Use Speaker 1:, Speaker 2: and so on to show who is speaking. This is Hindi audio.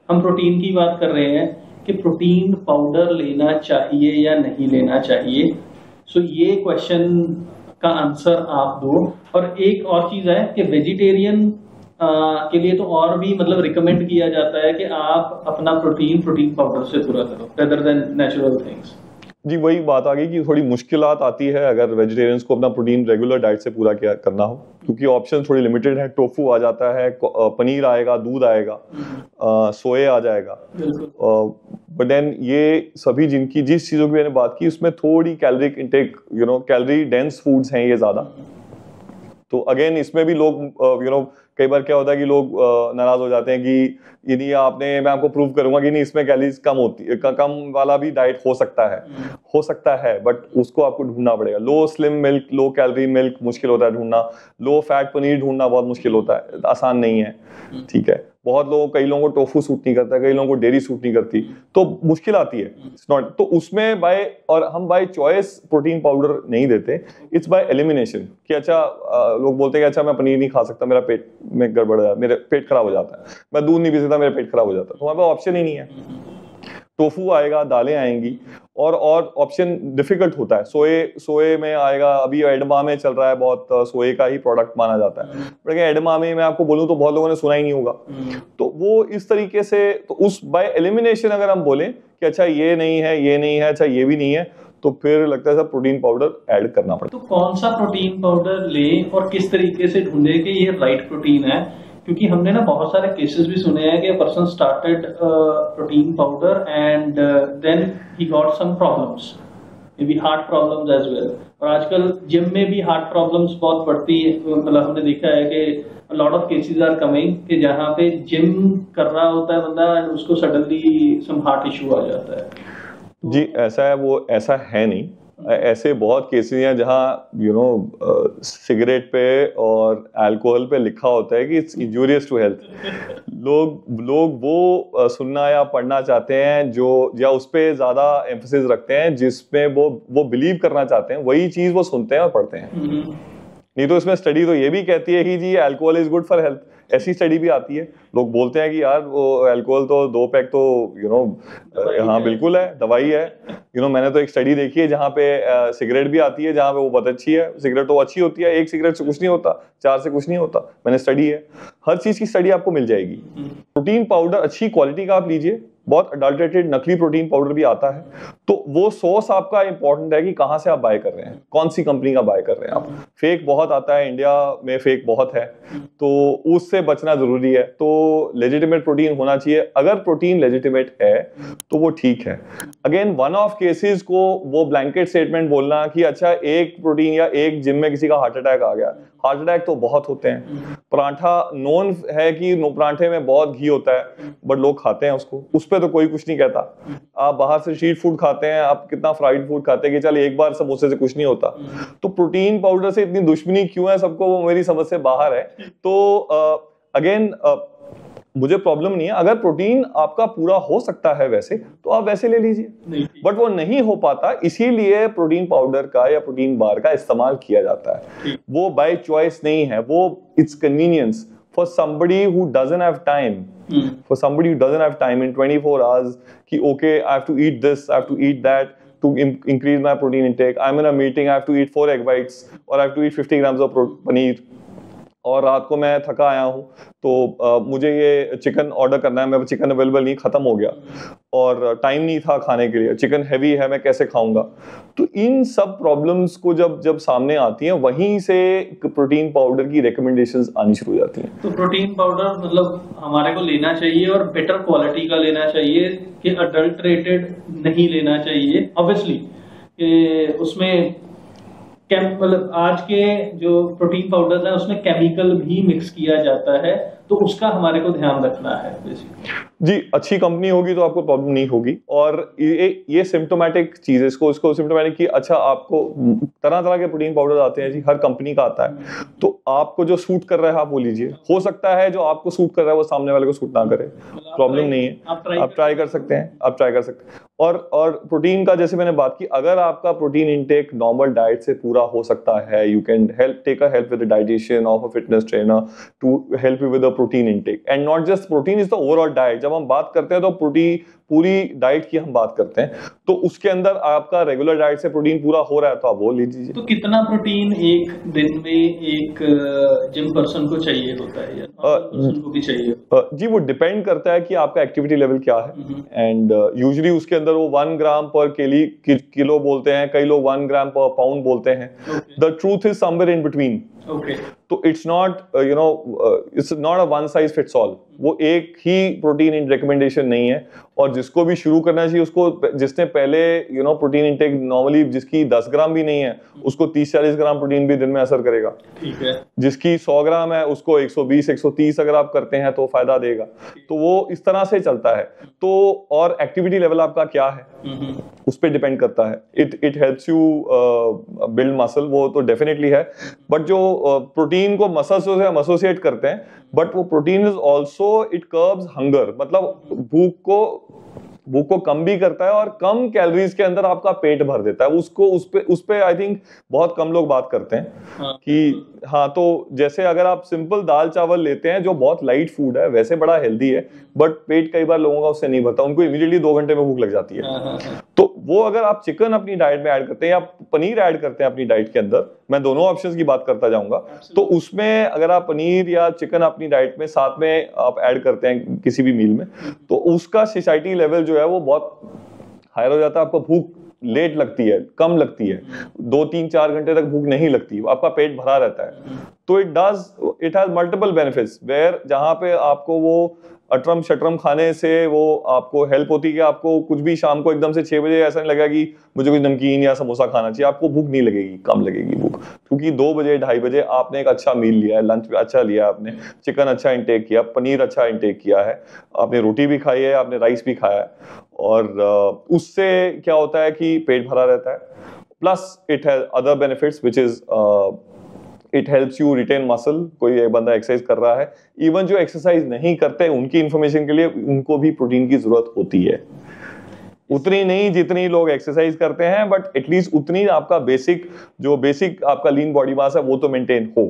Speaker 1: हम प्रोटीन की बात कर रहे हैं कि प्रोटीन पाउडर लेना चाहिए या नहीं लेना चाहिए। सो ये क्वेश्चन का आंसर आप दो। और एक और चीज है कि वेजिटेरियन के लिए तो और भी मतलब रिकमेंड किया जाता है कि आप अपना प्रोटीन पाउडर से पूरा करो रेदर देन नेचुरल थिंग्स।
Speaker 2: जी, वही बात आ गई कि थोड़ी मुश्किलात आती है अगर वेजिटेरियंस को अपना प्रोटीन रेगुलर डाइट से पूरा किया करना हो, क्योंकि ऑप्शन थोड़ी लिमिटेड है। टोफू आ जाता है, पनीर आएगा, दूध आएगा, सोए आ जाएगा, बट देन ये सभी जिनकी जिस चीज़ों की मैंने बात की उसमें थोड़ी caloric intake, calorie dense foods हैं ये ज़्यादा। तो अगेन इसमें भी लोग कई बार क्या होता है कि लोग नाराज हो जाते हैं कि ये नहीं मैं आपको प्रूव करूंगा कि नहीं इसमें कैलोरीज कम होती है, कम वाला भी डाइट हो सकता है, बट उसको आपको ढूंढना पड़ेगा। Low slim milk, low calorie milk मुश्किल होता है ढूंढना। लो फैट पनीर ढूंढना बहुत मुश्किल होता है, आसान नहीं है, ठीक है। कई लोगों को टोफू सूट नहीं करता, कई लोगों को डेयरी सूट नहीं करती, तो मुश्किल आती है। इट्स नॉट, तो उसमें हम बाय चॉइस प्रोटीन पाउडर नहीं देते, इट्स बाय एलिमिनेशन। कि अच्छा लोग बोलते हैं कि अच्छा मैं पनीर नहीं खा सकता, मेरा पेट में गड़बड़ है, मेरे पेट खराब हो जाता है, मैं दूध नहीं पी सकता, मेरा पेट खराब हो जाता है, तो हमारे पास ऑप्शन ही नहीं है। टोफू आएगा, दालें आएंगी, और ऑप्शन डिफिकल्ट होता है। सोए में आएगा, अभी एडमामे चल रहा है बहुत, सोए का ही प्रोडक्ट माना जाता है, लेकिन एडमामे में आपको बोलूं तो बहुत लोगों ने सुना ही नहीं होगा। तो वो इस तरीके से, तो उस बाय एलिमिनेशन अगर हम बोलें कि अच्छा ये नहीं है, अच्छा ये भी नहीं है, तो फिर लगता है सर प्रोटीन पाउडर ऐड करना पड़ेगा।
Speaker 1: तो कौन सा प्रोटीन पाउडर लें और किस तरीके से ढूंढे कि ये राइट प्रोटीन है? क्योंकि हमने ना बहुत सारे केसेस भी सुने हैं कि person started protein powder and then he got some problems, maybe heart problems as well. और आजकल जिम में भी हार्ट प्रॉब्लम्स बहुत बढ़ती है, मतलब हमने देखा है कि lot of cases are coming कि जहाँ पे जिम कर रहा होता है बंदा एंड उसको सडनली सम हार्ट इशू आ जाता है।
Speaker 2: जी, ऐसा है नहीं। ऐसे बहुत केसेस हैं जहाँ सिगरेट पे और अल्कोहल पे लिखा होता है कि इट्स इंजूरियस टू हेल्थ। लोग वो सुनना या पढ़ना चाहते हैं जो, या उस पे ज्यादा एम्फेसिस रखते हैं, जिसमें वो बिलीव करना चाहते हैं, वही चीज वो सुनते हैं और पढ़ते हैं। नहीं तो इसमें स्टडी तो ये भी कहती है कि जी alcohol is good for health, ऐसी स्टडी भी आती है। लोग बोलते हैं कि यार वो अल्कोहल तो 2 पैक तो हाँ बिल्कुल है, दवाई है। मैंने तो एक स्टडी देखी है जहाँ पे सिगरेट भी आती है, जहाँ पे वो बहुत अच्छी है। सिगरेट तो अच्छी होती है, एक सिगरेट से कुछ नहीं होता, 4 से कुछ नहीं होता। मैंने स्टडी है, हर चीज की स्टडी आपको मिल जाएगी। प्रोटीन पाउडर अच्छी क्वालिटी का आप लीजिए, बहुत अडल्ट्रेटेड नकली प्रोटीन पाउडर भी आता है, तो वो सोर्स आपका इंपॉर्टेंट है कि कहां से आप बाय कर रहे हैं, कौन सी कंपनी का बाय कर रहे हैं आप। फेक बहुत आता है, इंडिया में फेक बहुत है, तो उससे बचना जरूरी है। तो लेजिटिमेट प्रोटीन होना चाहिए। अगर प्रोटीन लेजिटिमेट है तो वो ठीक है। अगेन वन ऑफ केसेस को वो ब्लैंकेट स्टेटमेंट बोलना कि अच्छा एक प्रोटीन या एक जिम में किसी का हार्ट अटैक आ गया, हार्ट अटैक तो बहुत होते हैं। पराठा नोन है कि पराठे में बहुत घी होता है, बट लोग खाते हैं उसको, उस पर तो कोई कुछ नहीं कहता। आप बाहर से स्ट्रीट फूड खाते हैं, आप कितना फ्राइड फूड खाते हैं कि चल एक बार समोसे से कुछ नहीं होता। तो प्रोटीन पाउडर से इतनी दुश्मनी क्यों है सबको, वो मेरी समझ से बाहर है। तो अगेन मुझे प्रॉब्लम नहीं है, अगर प्रोटीन आपका पूरा हो सकता है वैसे तो आप वैसे ले लीजिए, बट वो नहीं हो पाता, इसीलिए प्रोटीन पाउडर का या प्रोटीन बार का इस्तेमाल किया जाता है। वो बाय चॉइस नहीं है, वो it's convenience for somebody who doesn't have time, for somebody who doesn't have time in 24 hours कि okay I have to eat this, I have to eat that to increase my protein intake. I'm in a meeting, I have to eat 4 egg whites or I have to eat 50 grams of paneer, और रात को मैं थका आया हूँ तो मुझे ये चिकन ऑर्डर करना है, मैं चिकन अवेलेबल नहीं, खत्म हो गया और टाइम नहीं था खाने के लिए, चिकन हैवी है, मैं कैसे खाऊंगा। तो इन सब प्रॉब्लम्स को जब सामने आती हैं, वहीं से प्रोटीन पाउडर की रिकमेंडेशंस आनी शुरू हो जाती हैं।
Speaker 1: तो प्रोटीन पाउडर मतलब हमारे को लेना चाहिए और बेटर क्वालिटी का लेना चाहिए, कि अडल्ट्रेटेड नहीं लेना चाहिए ऑब्वियसली। उसमें मतलब आज के जो प्रोटीन पाउडर्स हैं उसमें केमिकल भी मिक्स किया जाता है, तो उसका हमारे को ध्यान रखना है बेसिकली।
Speaker 2: जी, अच्छी कंपनी होगी तो आपको प्रॉब्लम नहीं होगी। और ये सिम्टोमेटिक चीज है, इसको सिम्टोमेटिक की अच्छा आपको तरह तरह के प्रोटीन पाउडर आते हैं जी, हर कंपनी का आता है, तो आपको जो सूट कर रहा है आप वो लीजिए। हो सकता है जो आपको सूट कर रहा है वो सामने वाले को सूट ना करे, प्रॉब्लम नहीं है, आप ट्राई कर सकते हैं, और प्रोटीन का जैसे मैंने बात की, अगर आपका प्रोटीन इंटेक नॉर्मल डाइट से पूरा हो सकता है, you can take a help with the dietitian of a fitness trainer to help you with the protein intake, and not just protein, is the overall diet. जब हम बात करते हैं तो पूरी डाइट की हम बात करते हैं, तो उसके अंदर आपका रेगुलर डाइट से प्रोटीन पूरा हो रहा है तो आप वो ले लीजिए।
Speaker 1: तो कितना प्रोटीन एक दिन में एक जिम पर्सन को चाहिए होता है या पर्सन को भी चाहिए?
Speaker 2: जी वो डिपेंड करता है कि आपका एक्टिविटी लेवल क्या है, एंड यूजुअली उसके अंदर वो 1 ग्राम पर किलो बोलते हैं, कई लोग 1 ग्राम पर पाउंड बोलते हैं। The truth is somewhere in between. तो it's not it's not a one size fits all. वो एक ही प्रोटीन इन रिकमेंडेशन नहीं है, और जिसको भी शुरू करना चाहिए उसको, जिसने पहले प्रोटीन इंटेक नॉर्मली जिसकी 10 ग्राम भी नहीं है उसको 30-40 ग्राम प्रोटीन भी दिन में असर करेगा।
Speaker 1: ठीक है।
Speaker 2: जिसकी 100 ग्राम है उसको 120-130 अगर आप करते हैं तो फायदा देगा। तो वो इस तरह से चलता है। तो और एक्टिविटी लेवल आपका क्या है उस पर डिपेंड करता है। It helps you build muscle, वो तो डेफिनेटली है, बट जो प्रोटीन को मसल से हम एसोसिएट करते हैं, बट वो protein is also it curbs hunger, मतलब भूख को कम भी करता है और कम कैलोरीज के अंदर आपका पेट भर देता है। उस पे आई थिंक बहुत कम लोग बात करते हैं कि हाँ, तो जैसे अगर आप सिंपल दाल चावल लेते हैं जो बहुत लाइट फूड है, वैसे बड़ा हेल्दी है, बट पेट कई बार लोगों का उससे नहीं भरता, उनको इमीडिएटली 2 घंटे में भूख लग जाती है। तो वो अगर आप चिकन अपनी डाइट में ऐड करते हैं या पनीर ऐड करते हैं अपनी डाइट के अंदर, मैं दोनों ऑप्शंस की बात करता जाऊंगा, तो उसमें अगर आप पनीर या चिकन अपनी डाइट में साथ में आप ऐड करते हैं किसी भी मील में, तो उसका सेटिस्फैक्शन लेवल जो है वो बहुत हायर हो जाता है। आपको भूख लेट लगती है, कम लगती है, 2-3-4 घंटे तक भूख नहीं लगती, आपका पेट भरा रहता है। तो it has multiple benefits, where जहां पे आपको वो अटरम शटरम खाने से वो आपको हेल्प होती है कि आपको कुछ भी शाम को एकदम से 6 बजे ऐसा नहीं लगेगा कि मुझे कुछ नमकीन या समोसा खाना चाहिए। आपको भूख नहीं लगेगी, कम लगेगी भूख, क्योंकि 2 बजे 2:30 बजे आपने एक अच्छा मील लिया है, लंच अच्छा लिया, आपने चिकन अच्छा इंटेक किया, पनीर अच्छा इंटेक किया है, आपने रोटी भी खाई है, आपने राइस भी खाया है, और उससे क्या होता है कि पेट भरा रहता है। Plus it has other benefits which is it helps you retain muscle. कोई एक बंदा एक्सरसाइज कर रहा है, इवन जो एक्सरसाइज नहीं करते उनकी इंफॉर्मेशन के लिए उनको भी प्रोटीन की जरूरत होती है, उतनी नहीं जितनी लोग एक्सरसाइज करते हैं, बट एटलीस्ट उतनी आपका बेसिक आपका लीन बॉडी मास है वो तो मेंटेन हो।